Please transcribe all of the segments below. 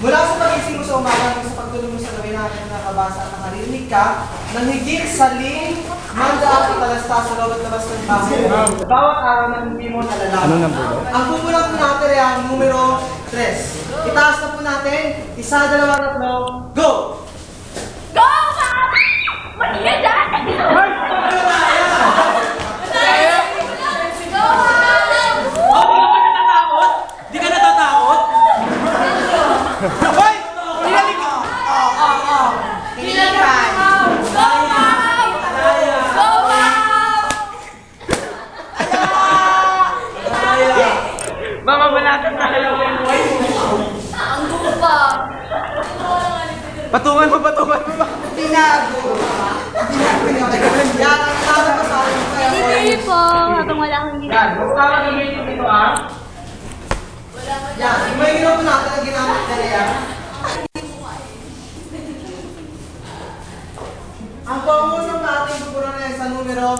Mula sa pagising mo sa umaga hanggang sa pagtulog mo sa gabi natin nakabasa at nakarinig ka ng higit sa mandaang italasta sa loob at labas ng bahay. Bawat araw na hindi mo nalalaman. Anong number daw? Ang kukulang po natin ay ang numero 3. Itaas na po natin. 1, 2, 3, go! Go, Mama! Matigil dyan! Di ka natatakot? Hoy! Pinalig ka! Pinalipan! Go, Mom! Go, Mom! Mama, malakad na kayo. Ang gusto pa! Patungan mo. Tinago. Yan, ang tawag ko sa akin. Hindi po, habang wala akong Yan, ginagawa. basta mag-iitin dito ah. Yan, yung may ginawa natin ang ginamit na yan. Ang pangusap natin pupuro na yan sa numero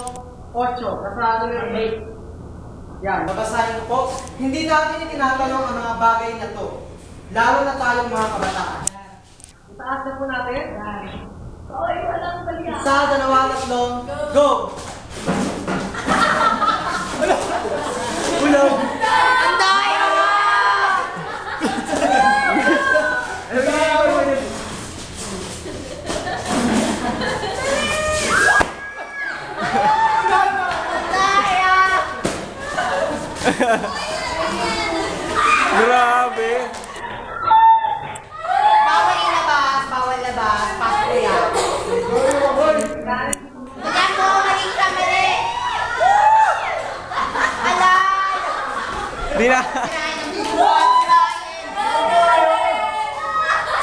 8, sa numero 8. Yan, babasahin ko po. Hindi natin itinatanong ang mga bagay na to. Lalo na tayong mga kabataan. Itaas na po natin. Oy, walang balya. 1, 2, 3, go! Ulog! Ang daya! Grabe! Bawal ilabas, bawal labas, pasok yan. Alam mo, mali ka, mali. Alay! Di na! Sirain ang visual,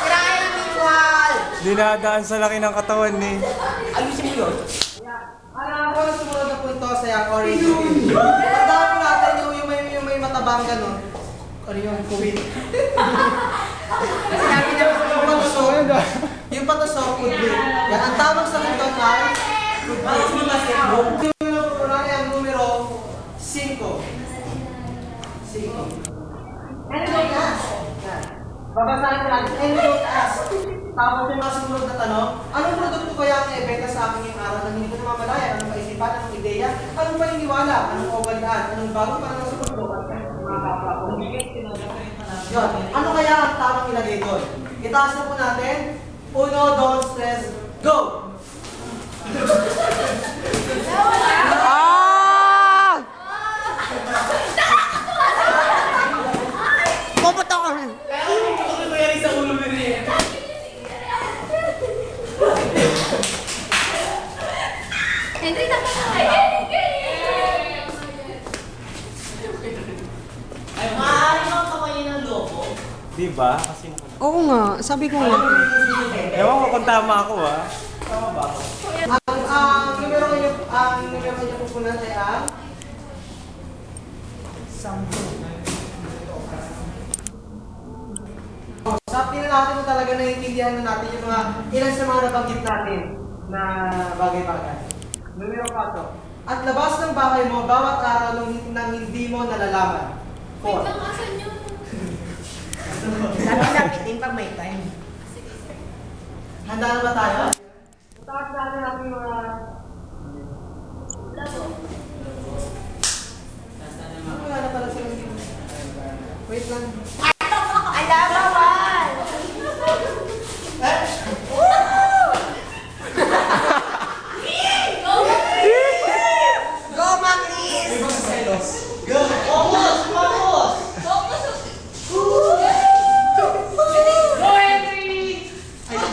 sirain ang visual. Dinadaan sa laki ng katawan ni. Ayusin mo yun. Ano ang sumunod na punto sa yung orange team? Tandaan po natin yung may matabang gano'n. Ano yung kuwit? Sinabi niya yung patusok. Yung patusok, kudbit. Yan, ang tawag sa punto ay kudbit. Yung napupunan ay ang numero 5. 5. And don't ask. Yan. Babasahin ko natin. And don't ask. Tapos yung mga sumunod na tanong, anong produkto kaya ang ebenta sa akin yung araw na hindi ko namamalayan? Anong kaisipan? Anong ideya? Anong paniniwala? Anong kaugalian? Anong bagong pananaw sa mundo? At mga kapwa ko. Yun. Ano kaya ang tamang ilagay doon? Itaas na po natin. 1, 2, 3, go! Ah! Puputo ko. Henry, tama na kayo. Maaari mo kapayin ng lobo. Di ba? Kasi Oo nga, sabi ko nga. ewan ko kung tama ako ah. Tama ba ako? Ang numero niyo pupunan ay ang 10. Sa tingnan natin kung talaga naiintindihan na natin yung mga ilan sa mga nabanggit natin na bagay-bagay. Numero 4. At labas ng bahay mo bawat araw nang hindi mo nalalaman. 4. Asan yun? Lapit-lapit din pag may time. Handa na ba tayo? Taas natin natin yung mga... Labo. Wala na pala sila. Wait lang. Alam, bawal! Go, Macris! Go! Focus! Focus!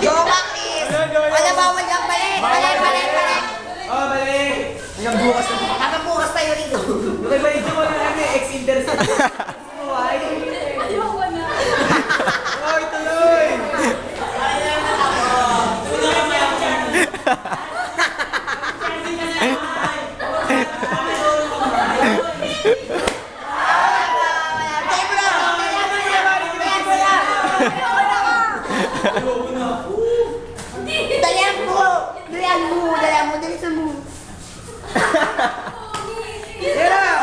Go, Macris! Alam, bawal lang, balik! Balik, balik, balik! Oh, bali! Hanggang bukas na. Hanggang bukas tayo rito. Balik mo na lang yung ex-intercept. Ayoko na. Oy, tuloy! Dalihan mo! Dalihan mo! Dalihan mo! Dalihan mo! Yeah!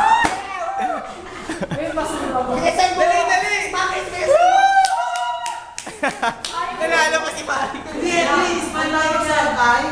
Wait, masunod ako. Dalihan mo! Dali, dali! Bakit bilisan mo? Nanalo ko si Mari. Hindi, please, man like sa guy.